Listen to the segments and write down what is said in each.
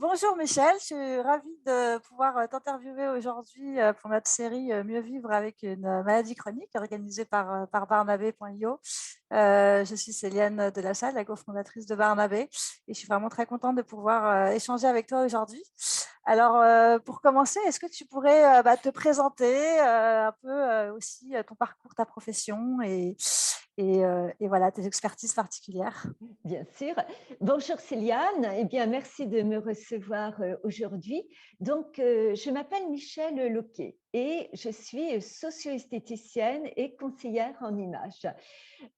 Bonjour Michel, je suis ravie de pouvoir t'interviewer aujourd'hui pour notre série Mieux vivre avec une maladie chronique organisée par Barnabé.io. Je suis Céliane de la Salle, la cofondatrice de Barnabé, et je suis vraiment très contente de pouvoir échanger avec toi aujourd'hui. Alors, pour commencer, est-ce que tu pourrais te présenter un peu aussi ton parcours, ta profession et voilà, tes expertises particulières? Bien sûr. Bonjour Céliane, eh bien, merci de me recevoir aujourd'hui. Donc, je m'appelle Michèle Loquet et je suis socio-esthéticienne et conseillère en images.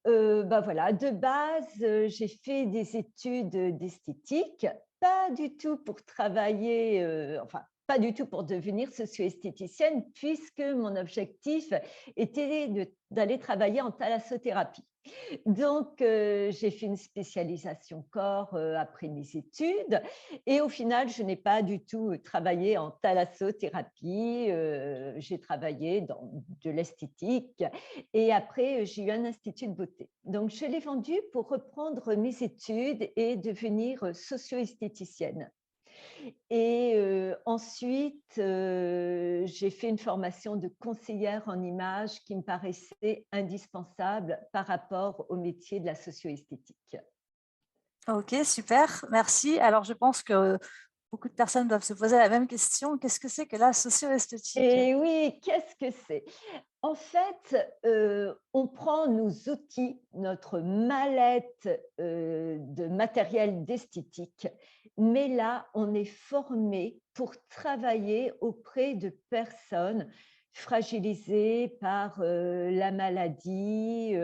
Voilà, de base, j'ai fait des études d'esthétique, pas du tout pour travailler, enfin, pas du tout pour devenir socio-esthéticienne, puisque mon objectif était d'aller travailler en thalassothérapie. Donc, j'ai fait une spécialisation corps après mes études et au final, je n'ai pas du tout travaillé en thalassothérapie. J'ai travaillé dans de l'esthétique et après, j'ai eu un institut de beauté. Donc, je l'ai vendu pour reprendre mes études et devenir socio-esthéticienne. Et ensuite, j'ai fait une formation de conseillère en images qui me paraissait indispensable par rapport au métier de la socio-esthétique. Ok, super, merci. Alors, je pense que beaucoup de personnes doivent se poser la même question. Qu'est-ce que c'est que la socio-esthétique? Et oui, qu'est-ce que c'est? En fait, on prend nos outils, notre mallette, de matériel d'esthétique, mais là, on est formé pour travailler auprès de personnes fragilisées par, la maladie,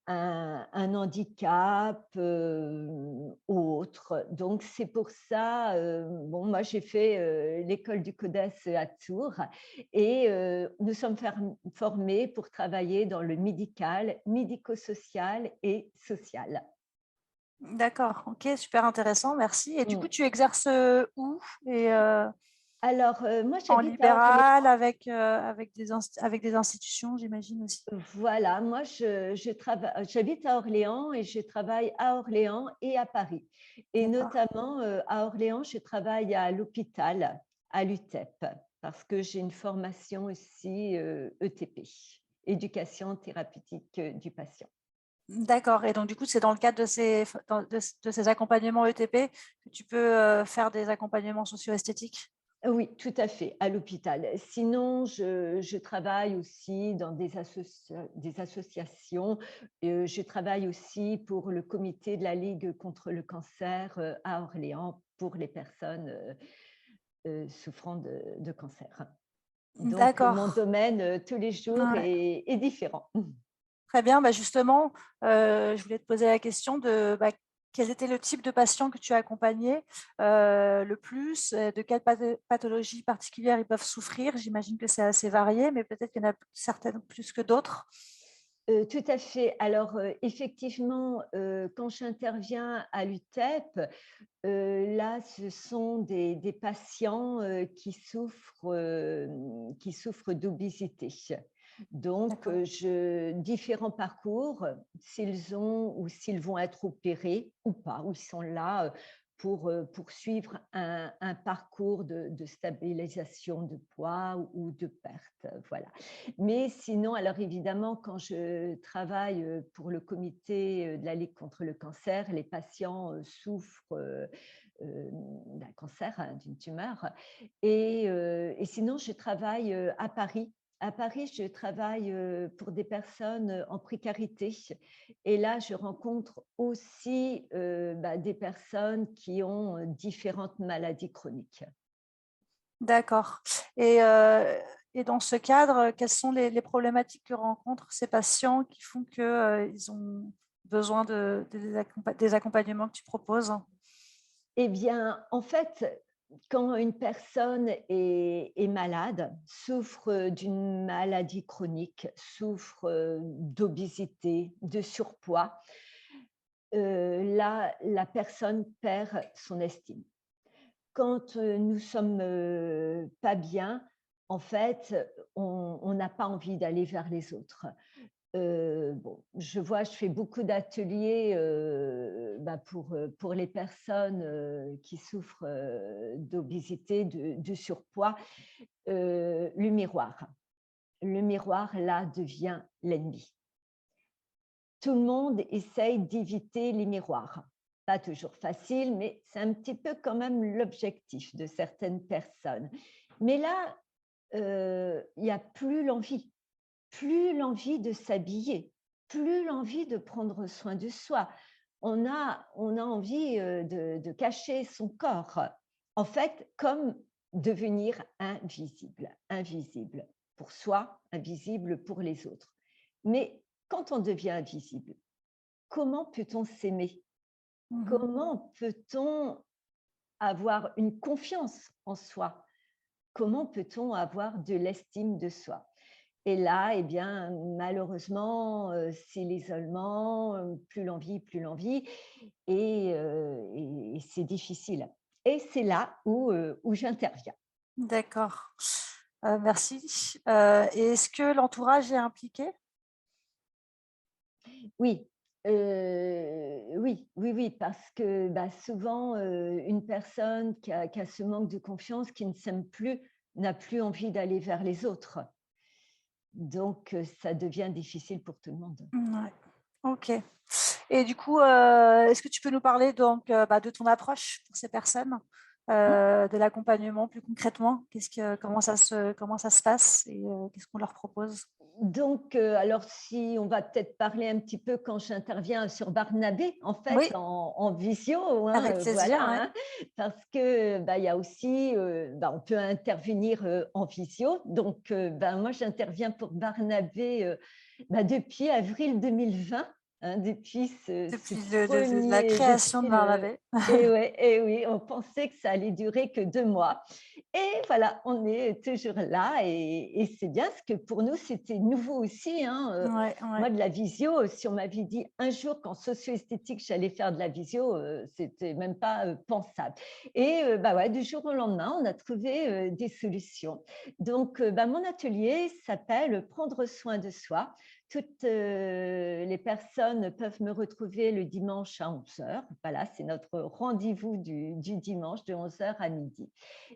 un handicap, ou autre. Donc c'est pour ça, bon moi j'ai fait, l'école du CODES à Tours et nous sommes formés pour travailler dans le médical, médico-social et social. D'accord, ok, super intéressant, merci. Et du coup, Mmh. tu exerces où? Et Alors, moi en j'habite à Orléans. libéral, avec des institutions, j'imagine aussi. Voilà, moi j'habite à Orléans et je travaille à Orléans et à Paris. Et D'accord. notamment à Orléans, je travaille à l'hôpital, à l'UTEP, parce que j'ai une formation aussi ETP, éducation thérapeutique du patient. D'accord. Et donc, du coup, c'est dans le cadre de ces accompagnements ETP que tu peux faire des accompagnements socio-esthétiques? Oui, tout à fait, à l'hôpital. Sinon, je travaille aussi dans des associations. Je travaille aussi pour le comité de la Ligue contre le cancer à Orléans pour les personnes souffrant de cancer. Donc, mon D'accord. domaine tous les jours Ouais. est différent. Très bien. Bah, justement, je voulais te poser la question de quel était le type de patient que tu as accompagné le plus, de quelle pathologie particulière ils peuvent souffrir. J'imagine que c'est assez varié, mais peut-être qu'il y en a certaines plus que d'autres. Tout à fait. Alors, effectivement, quand j'interviens à l'UTEP, là, ce sont des patients, qui souffrent d'obésité. Donc, D'accord. différents parcours, s'ils ont ou s'ils vont être opérés ou pas, ou ils sont là, pour, poursuivre un parcours de stabilisation de poids ou de perte, voilà. Mais sinon, alors évidemment, quand je travaille, pour le comité, de la Ligue contre le cancer, les patients, souffrent, d'un cancer, hein, d'une tumeur. Et sinon, je travaille à Paris. À Paris, je travaille pour des personnes en précarité. Et là, je rencontre aussi des personnes qui ont différentes maladies chroniques. D'accord. Et dans ce cadre, quelles sont les problématiques que rencontrent ces patients qui font qu'ils ont besoin des accompagnements que tu proposes? Eh bien, en fait, quand une personne est malade, souffre d'une maladie chronique, souffre d'obésité, de surpoids, là, la personne perd son estime. Quand nous sommes pas bien, en fait, on n'a pas envie d'aller vers les autres. Bon, je fais beaucoup d'ateliers pour les personnes qui souffrent d'obésité, de surpoids. Le miroir. Le miroir, là, devient l'ennemi. Tout le monde essaye d'éviter les miroirs. Pas toujours facile, mais c'est un petit peu quand même l'objectif de certaines personnes. Mais là, il n'y a plus l'envie de s'habiller, plus l'envie de prendre soin de soi. On a envie de cacher son corps. En fait, comme devenir invisible pour soi, invisible pour les autres. Mais quand on devient invisible, comment peut-on s'aimer? Mhm. Comment peut-on avoir une confiance en soi? Comment peut-on avoir de l'estime de soi? Et là, eh bien, malheureusement, c'est l'isolement, plus l'envie, et c'est difficile. Et c'est là où j'interviens. D'accord. Merci. Et est-ce que l'entourage est impliqué? Oui, oui, parce que bah, souvent, une personne qui a ce manque de confiance, qui ne s'aime plus, n'a plus envie d'aller vers les autres. Donc, ça devient difficile pour tout le monde. Ouais. OK. Et du coup, est-ce que tu peux nous parler donc, de ton approche pour ces personnes, Hein. de l'accompagnement plus concrètement? Comment ça se passe et qu'est-ce qu'on leur propose? Donc, alors si on va peut-être parler un petit peu quand j'interviens sur Barnabé, en fait, Oui, en visio, hein, avec plaisir, voilà, ouais. hein, parce que, bah, il y a aussi, on peut intervenir, en visio. Donc, moi, j'interviens pour Barnabé, depuis avril 2020, hein, depuis ce Depuis la 1er création de depuis le Barnabé. et ouais, et oui, on pensait que ça allait durer que 2 mois. Et voilà, on est toujours là, et c'est bien parce que pour nous, c'était nouveau aussi, hein. Ouais, ouais. Moi, de la visio, si on m'avait dit un jour qu'en socio-esthétique, j'allais faire de la visio, c'était même pas pensable. Et ouais, du jour au lendemain, on a trouvé des solutions. Donc, mon atelier s'appelle Prendre soin de soi. Toutes les personnes peuvent me retrouver le dimanche à 11h. Voilà, c'est notre rendez-vous du dimanche de 11h à midi.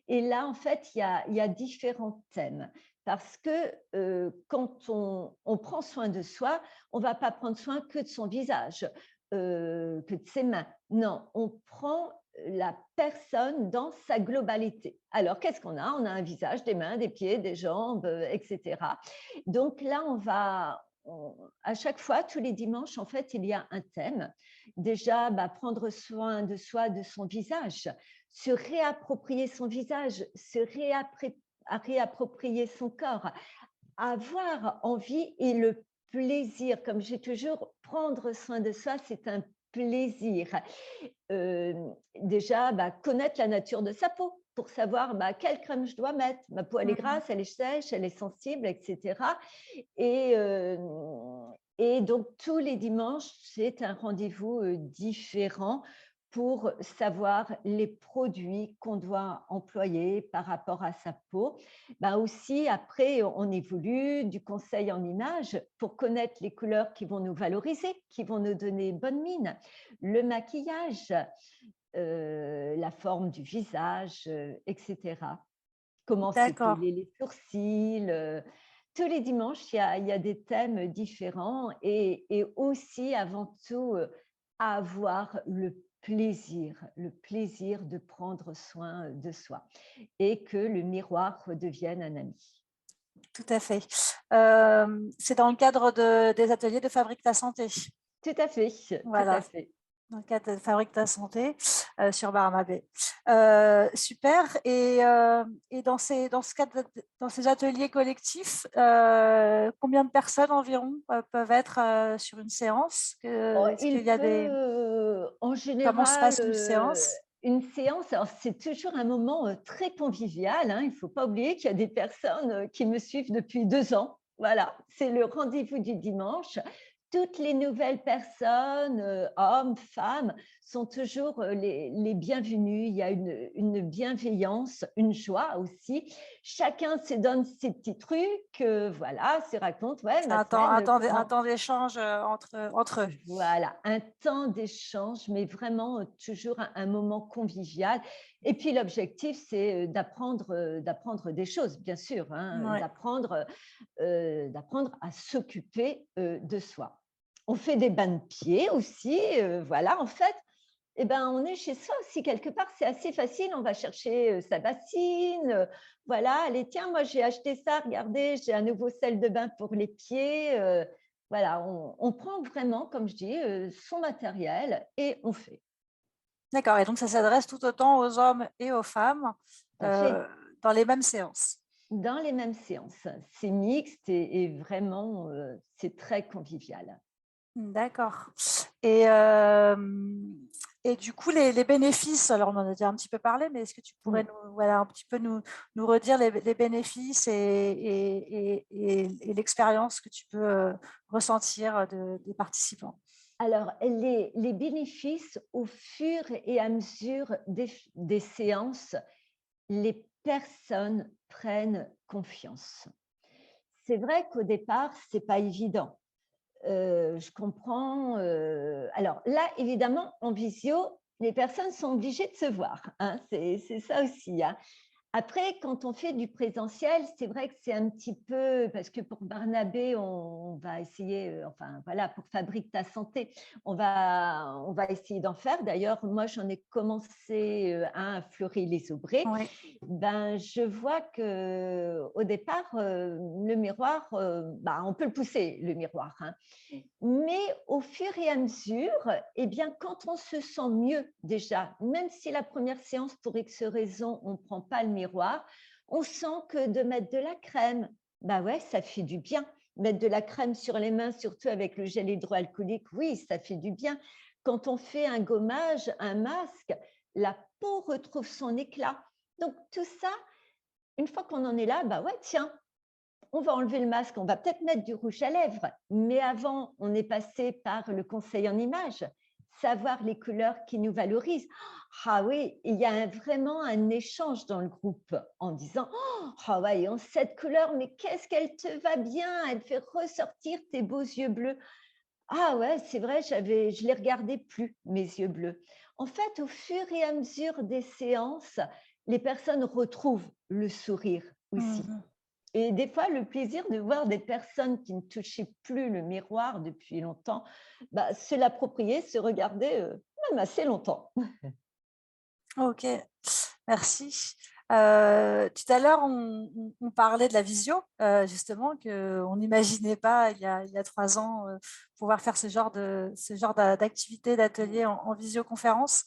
Et là, en fait, il y a différents thèmes. Parce que quand on prend soin de soi, on ne va pas prendre soin que de son visage, que de ses mains. Non, on prend la personne dans sa globalité. Alors, qu'est-ce qu'on a? On a un visage, des mains, des pieds, des jambes, etc. Donc là, à chaque fois, tous les dimanches, en fait, il y a un thème. Déjà, prendre soin de soi, de son visage, se réapproprier son visage, réapproprier son corps, avoir envie et le plaisir. Comme j'ai toujours, prendre soin de soi, c'est un plaisir. Déjà, connaître la nature de sa peau pour savoir quelle crème je dois mettre. Ma peau, elle est Mmh. grasse, elle est sèche, elle est sensible, etc. Et, et donc, tous les dimanches, c'est un rendez-vous différent pour savoir les produits qu'on doit employer par rapport à sa peau. Aussi, après, on évolue du conseil en image pour connaître les couleurs qui vont nous valoriser, qui vont nous donner bonne mine, le maquillage, la forme du visage, etc. Comment D'accord. s'épiler les sourcils. Tous les dimanches, il y a des thèmes différents, et aussi, avant tout, avoir le plaisir de prendre soin de soi et que le miroir redevienne un ami. Tout à fait. C'est dans le cadre des ateliers de Fabrique ta santé. Tout à fait, tout à Voilà, fait. dans le cadre de Fabrique ta santé, sur Barnabé. Super. Et dans ces ateliers collectifs, combien de personnes environ peuvent être sur une séance? Oh, Est-ce qu'il il y a peut, en comment se général, passe une séance? une séance, alors c'est toujours un moment très convivial, hein. Il ne faut pas oublier qu'il y a des personnes qui me suivent depuis 2 ans. Voilà, c'est le rendez-vous du dimanche. Toutes les nouvelles personnes, hommes, femmes, sont toujours les bienvenus. Il y a une bienveillance, une joie aussi. chacun se donne ses petits trucs, voilà, se raconte, ouais, C'est ma semaine, un comment… temps d'échange entre eux. Voilà, un temps d'échange, mais vraiment toujours un moment convivial. Et puis l'objectif, c'est d'apprendre des choses, bien sûr, hein, Ouais. d'apprendre à s'occuper de soi. On fait des bains de pieds aussi, voilà, en fait, eh ben, on est chez soi aussi quelque part, c'est assez facile, on va chercher sa bassine, voilà, allez, tiens, moi j'ai acheté ça, regardez, j'ai un nouveau sel de bain pour les pieds, voilà, on prend vraiment, comme je dis, son matériel et on fait. D'accord. Et donc, ça s'adresse tout autant aux hommes et aux femmes Tout à euh, fait. dans les mêmes séances. Dans les mêmes séances. C'est mixte et vraiment, c'est très convivial. D'accord. Et, et du coup, les bénéfices, alors on en a déjà un petit peu parlé, mais est-ce que tu pourrais Mm. nous, voilà, un petit peu nous redire les bénéfices et l'expérience que tu peux ressentir des participants? Alors, les bénéfices, au fur et à mesure des séances, les personnes prennent confiance. C'est vrai qu'au départ, c'est pas évident. Je comprends, alors là, évidemment, en visio, les personnes sont obligées de se voir, hein, c'est ça aussi, hein. Après, quand on fait du présentiel, c'est vrai que c'est un petit peu parce que pour Barnabé, on va essayer, enfin voilà, pour Fabrique ta santé, on va essayer d'en faire. D'ailleurs, moi, j'en ai commencé un à Fleury-les-Aubrais. Oui. Ben, je vois que au départ, le miroir, bah, on peut le pousser, le miroir, hein. Mais au fur et à mesure, eh bien, quand on se sent mieux déjà, même si la première séance, pour X raison, on ne prend pas le miroir, on sent que de mettre de la crème, bah ouais, ça fait du bien. Mettre de la crème sur les mains, surtout avec le gel hydroalcoolique, oui, ça fait du bien. Quand on fait un gommage, un masque, la peau retrouve son éclat. Donc tout ça, une fois qu'on en est là, bah ouais, tiens, on va enlever le masque, on va peut-être mettre du rouge à lèvres, mais avant, on est passé par le conseil en images, savoir les couleurs qui nous valorisent. Ah oui, il y a vraiment un échange dans le groupe en disant ah ouais, cette couleur, mais qu'est-ce qu'elle te va bien, elle fait ressortir tes beaux yeux bleus. Ah ouais, c'est vrai, je les regardais plus, mes yeux bleus. En fait, au fur et à mesure des séances, les personnes retrouvent le sourire aussi. Mhm. Et des fois, le plaisir de voir des personnes qui ne touchaient plus le miroir depuis longtemps, bah, se l'approprier, se regarder même assez longtemps. Ok, merci. Tout à l'heure, on parlait de la visio, justement, qu'on n'imaginait pas il y a 3 ans pouvoir faire ce genre d'activité, d'atelier en visioconférence.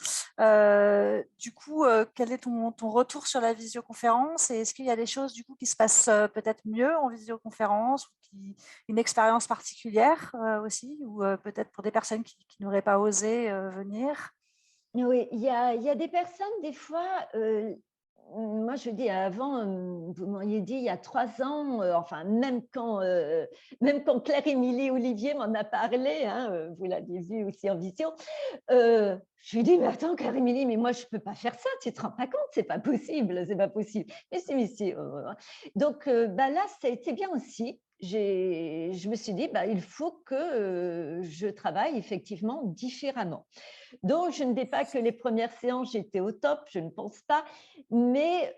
Du coup, quel est ton retour sur la visioconférence et est-ce qu'il y a des choses du coup qui se passent peut-être mieux en visioconférence ou une expérience particulière aussi, ou peut-être pour des personnes qui n'auraient pas osé venir? Oui, il y a des personnes, des fois, moi je dis avant, vous m'auriez dit il y a 3 ans, enfin même quand Claire-Émilie Olivier m'en a parlé, hein, vous l'aviez vu aussi en visio, je lui dis: «Mais attends Claire-Émilie, mais moi je ne peux pas faire ça, tu ne te rends pas compte, c'est pas possible, c'est pas possible». Mais si, donc bah, là, ça a été bien aussi. Je me suis dit: «Bah, il faut que, je travaille effectivement différemment». Donc, je ne dis pas que les premières séances, j'étais au top, je ne pense pas, mais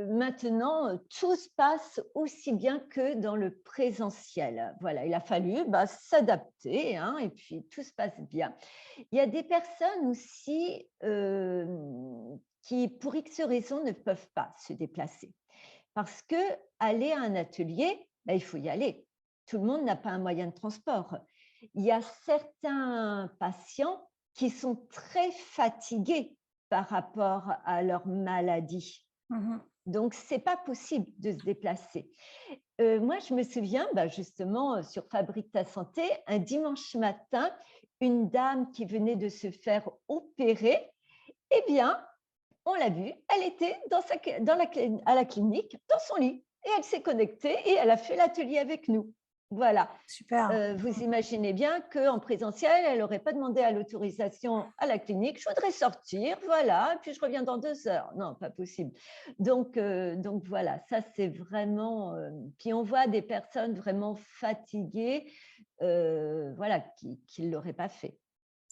maintenant, tout se passe aussi bien que dans le présentiel. Voilà, il a fallu bah, s'adapter, hein, et puis tout se passe bien. Il y a des personnes aussi qui, pour X raisons, ne peuvent pas se déplacer. Parce que aller à un atelier, ben, il faut y aller. Tout le monde n'a pas un moyen de transport. Il y a certains patients qui sont très fatigués par rapport à leur maladie. Mhm. Donc, ce n'est pas possible de se déplacer. Moi, je me souviens, bah, justement, sur Fabrique ta santé, un dimanche matin, une dame qui venait de se faire opérer, eh bien, on l'a vue, elle était à la clinique, dans son lit, et elle s'est connectée et elle a fait l'atelier avec nous. Voilà. Super. Vous imaginez bien qu'en présentiel, elle n'aurait pas demandé à l'autorisation à la clinique. Je voudrais sortir, voilà, et puis je reviens dans 2 heures. Non, pas possible. Donc voilà, ça c'est vraiment. Puis on voit des personnes vraiment fatiguées, voilà, qui ne l'auraient pas fait.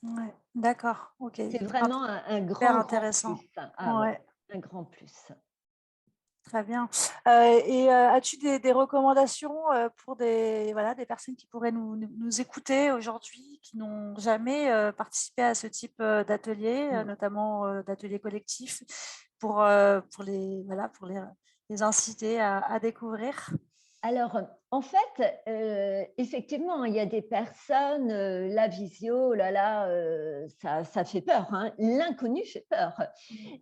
Ouais, d'accord. Ok. C'est vraiment un Super grand, grand intéressant. plus, hein. Ah ouais, Ouais. un grand plus. Très bien. Et as-tu des recommandations pour voilà, des personnes qui pourraient nous écouter aujourd'hui, qui n'ont jamais participé à ce type d'atelier, Mm. notamment d'ateliers collectifs, voilà, pour les inciter à découvrir? Alors, en fait, effectivement, il y a des personnes, la visio, oh là là, ça fait peur, hein. L'inconnu fait peur.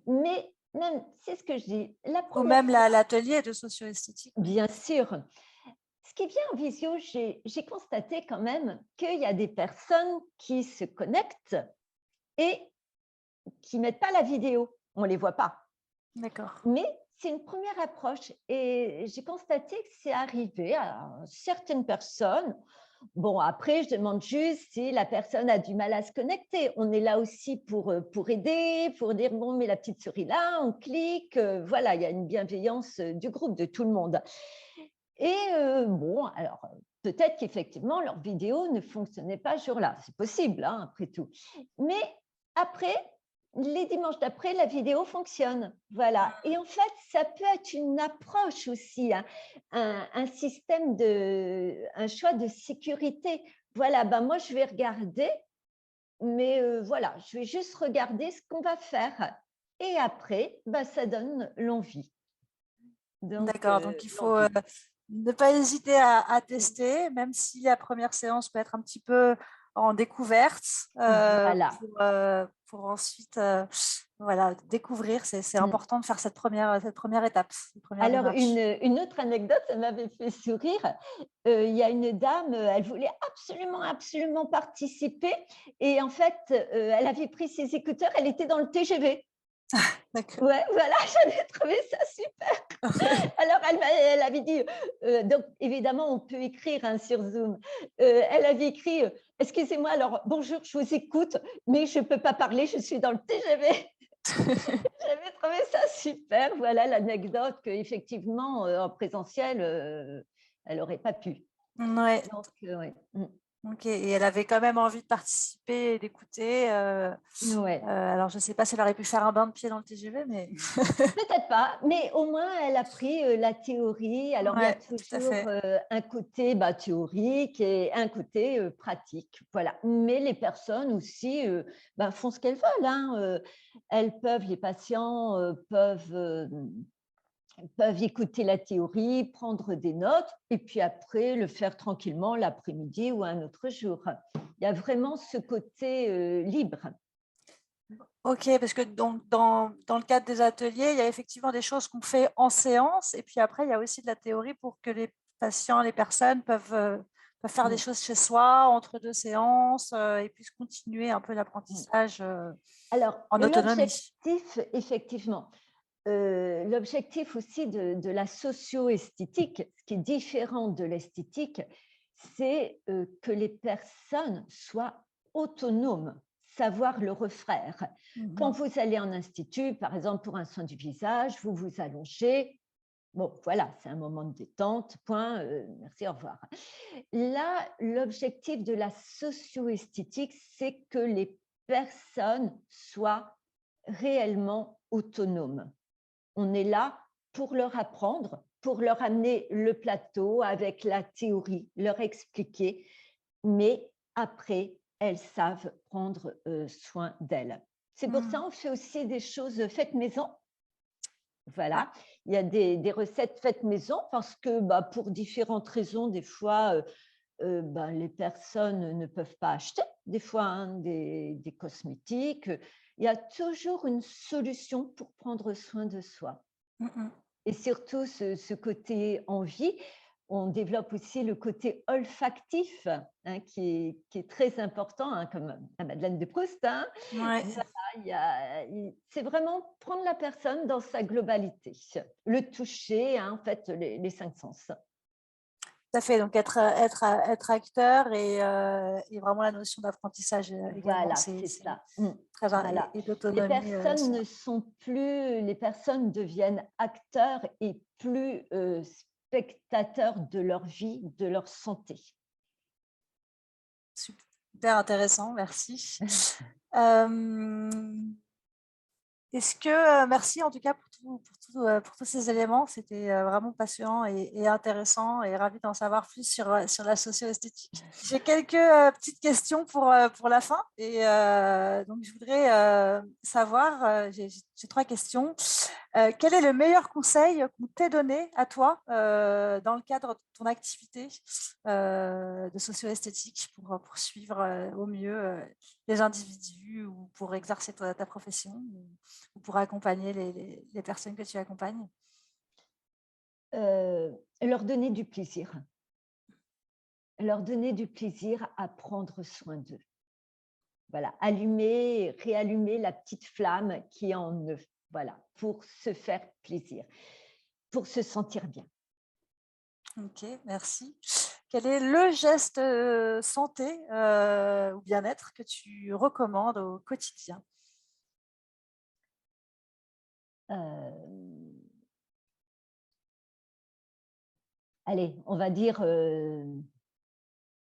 Mais même, c'est ce que je dis, la Ou première même fois, l'atelier de socio-esthétique. Oui. bien sûr. Ce qui est bien en visio, j'ai constaté quand même qu'il y a des personnes qui se connectent et qui mettent pas la vidéo. On les voit pas. D'accord. Mais c'est une première approche et j'ai constaté que c'est arrivé à certaines personnes. Bon, après, je demande juste si la personne a du mal à se connecter. On est là aussi pour aider, pour dire, bon, mais la petite souris là, on clique. Voilà, il y a une bienveillance du groupe, de tout le monde. Et bon, alors, peut-être qu'effectivement, leur vidéo ne fonctionnait pas ce jour-là. C'est possible, hein, après tout. Mais après, les dimanches d'après, la vidéo fonctionne. Voilà. Et en fait, ça peut être une approche aussi, hein, un système un choix de sécurité. Voilà, ben moi, je vais regarder, mais voilà, je vais juste regarder ce qu'on va faire. Et après, ben, ça donne l'envie. Donc, D'accord, donc il faut l'envie. ne pas hésiter à tester, même si la première séance peut être un petit peu en découverte, Voilà. pour ensuite voilà, découvrir. C'est Mm. important de faire cette première étape, cette première Alors, démarche. une autre anecdote, ça m'avait fait sourire. Il y a une dame, elle voulait absolument, absolument participer. Et en fait, elle avait pris ses écouteurs, elle était dans le TGV. D'accord. Ouais, voilà, j'avais trouvé ça super. Alors, elle avait dit, donc évidemment, on peut écrire, hein, sur Zoom. Elle avait écrit, excusez-moi, alors bonjour, je vous écoute, mais je ne peux pas parler, je suis dans le TGV. J'avais trouvé ça super. Voilà l'anecdote qu'effectivement, en présentiel, elle n'aurait pas pu. Ouais. Donc, ouais. Mm. Ok. Et elle avait quand même envie de participer et d'écouter. Ouais. Alors, je ne sais pas si elle aurait pu faire un bain de pied dans le TGV, mais Peut-être pas, mais au moins elle a pris la théorie. Alors il y a ouais, tout à toujours fait. un côté, bah, théorique et un côté pratique. Voilà. Mais les personnes aussi, bah, font ce qu'elles veulent, hein. Elles peuvent, les patients peuvent écouter la théorie, prendre des notes et puis après le faire tranquillement l'après-midi ou un autre jour. Il y a vraiment ce côté libre. Ok, parce que donc dans le cadre des ateliers, il y a effectivement des choses qu'on fait en séance, et puis après, il y a aussi de la théorie pour que les patients, les personnes peuvent faire des Mm, choses chez soi, entre deux séances, et puissent continuer un peu mm. l'apprentissage Alors, en autonomie. l'objectif, effectivement, l'objectif aussi de la socio-esthétique, ce qui est différent de l'esthétique, c'est que les personnes soient autonomes, savoir le refaire. Quand Mhm. vous allez en institut, par exemple pour un soin du visage, vous vous allongez. Bon, voilà, c'est un moment de détente, point, merci, au revoir. Là, l'objectif de la socio-esthétique, c'est que les personnes soient réellement autonomes. On est là pour leur apprendre, pour leur amener le plateau avec la théorie, leur expliquer, mais après, elles savent prendre soin d'elles. C'est pour ça Mhm. qu'on fait aussi des choses faites maison. Ouais. Voilà, il y a des recettes faites maison parce que bah, pour différentes raisons, des fois, ben, les personnes ne peuvent pas acheter, des fois, hein, des cosmétiques. Il y a toujours une solution pour prendre soin de soi. Mhm. Et surtout, ce côté envie, on développe aussi le côté olfactif, hein, qui est très important, hein, comme la Madeleine de Proust. Hein. Ouais. Voilà, c'est vraiment prendre la personne dans sa globalité, le toucher, hein, en fait, les cinq sens. Tout à fait, donc être acteur et vraiment la notion d'apprentissage également, Voilà, c'est c'est ça. très Voilà. et Les d'autonomie. personnes ne sont plus, les personnes deviennent acteurs et plus spectateurs de leur vie, de leur santé. Super intéressant, merci. Euh, Est-ce que, merci en tout cas pour tous ces éléments, c'était vraiment passionnant et intéressant et ravi d'en savoir plus sur la socio-esthétique. J'ai quelques petites questions pour la fin et donc je voudrais savoir, j'ai 3 questions. Quel est le meilleur conseil qu'on t'ait donné à toi dans le cadre de ton activité de socio-esthétique pour poursuivre au mieux les individus ou pour exercer ta profession ou pour accompagner les personnes que tu accompagnes? Leur donner du plaisir. Leur donner du plaisir à prendre soin d'eux. Voilà, allumer, réallumer la petite flamme qui est en eux. Voilà, pour se faire plaisir, pour se sentir bien. Ok, merci. Quel est le geste santé ou bien-être que tu recommandes au quotidien? Allez, on va dire le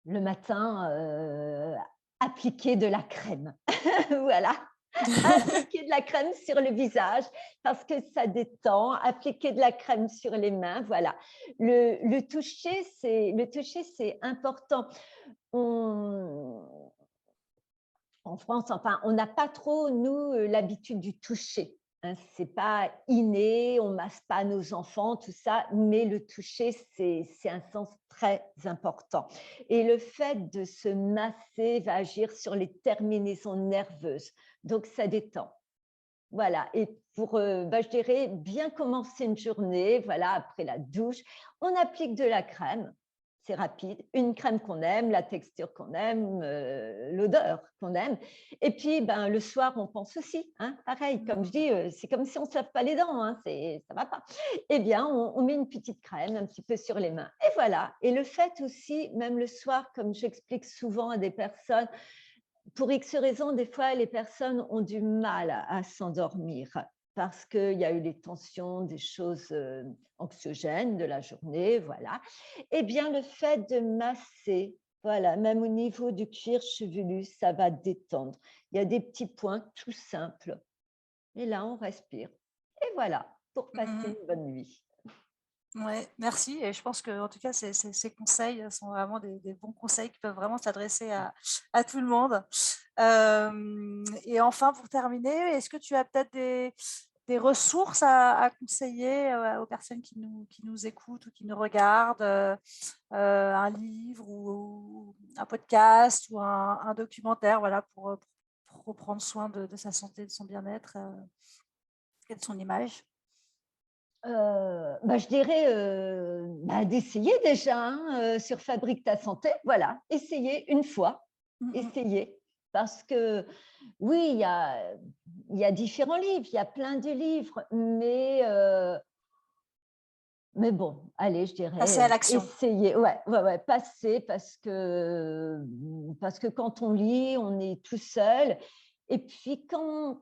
matin, appliquer de la crème. Voilà, appliquer de la crème sur le visage parce que ça détend, appliquer de la crème sur les mains, voilà. Le toucher, c'est important. En France, enfin, on n'a pas trop, nous, l'habitude du toucher. Hein, c'est pas inné, on masse pas nos enfants, tout ça, mais le toucher, c'est un sens très important. Et le fait de se masser va agir sur les terminaisons nerveuses, donc ça détend. Voilà, et pour, je dirais, bien commencer une journée, voilà, après la douche, on applique de la crème, c'est rapide, une crème qu'on aime, la texture qu'on aime, l'odeur qu'on aime. Et puis, le soir, on pense aussi, hein, pareil, comme je dis, c'est comme si on ne se lave pas les dents, hein, ça ne va pas. Eh bien, on met une petite crème un petit peu sur les mains. Et voilà. Et le fait aussi, même le soir, comme j'explique souvent à des personnes, pour X raisons, des fois, les personnes ont du mal à s'endormir parce qu'il y a eu les tensions, des choses anxiogènes de la journée, voilà. Eh bien, le fait de masser, voilà, même au niveau du cuir chevelu, ça va détendre. Il y a des petits points tout simples. Et là, on respire. Et voilà, pour passer une bonne nuit. Ouais, merci. Et je pense que, en tout cas, ces conseils sont vraiment des bons conseils qui peuvent vraiment s'adresser à tout le monde. Et enfin, pour terminer, est-ce que tu as peut-être des ressources à conseiller aux personnes qui nous écoutent ou qui nous regardent, un livre ou un podcast ou un documentaire, voilà, pour reprendre soin de sa santé, de son bien-être et de son image? Je dirais d'essayer déjà hein, sur Fabrique ta santé. Voilà, essayer une fois, Mhm. essayer. Parce que oui, il y a différents livres, il y a plein de livres, mais bon, allez, je Passer à dirais l'action. essayer. Ouais, ouais, ouais, passer parce que quand on lit, on est tout seul. Et puis quand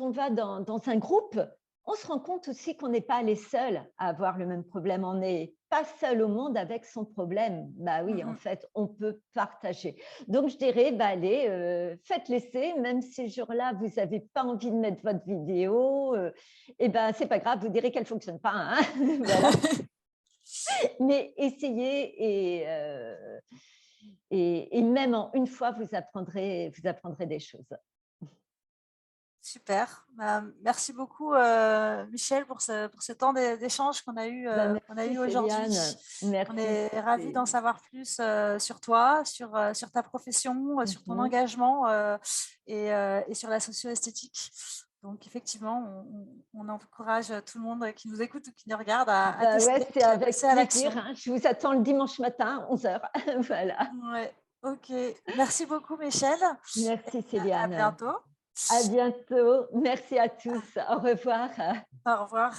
on va dans un groupe, on se rend compte aussi qu'on n'est pas les seuls à avoir le même problème. On n'est pas seul au monde avec son problème. Bah oui, en Mhm. fait, on peut partager. Donc, je dirais, allez, faites l'essai, même si ce jour-là, vous n'avez pas envie de mettre votre vidéo, c'est pas grave, vous direz qu'elle ne fonctionne pas. Hein. Voilà. Mais essayez et même en une fois, vous apprendrez des choses. Super. Merci beaucoup, Michel, pour ce temps d'échange qu'on a Merci eu aujourd'hui. Céliane, On merci. est ravis d'en savoir plus sur toi, sur ta profession, sur ton Mhm. engagement et sur la socio-esthétique. Donc, effectivement, on encourage tout le monde qui nous écoute ou qui nous regarde à tester, Ouais, c'est à avec passer à plaisir. l'action. Hein. Je vous attends le dimanche matin, 11h. Voilà. Ouais, ok. Merci beaucoup, Michel. Merci À Céliane. bientôt. À bientôt. Merci à tous. Au revoir. Au revoir.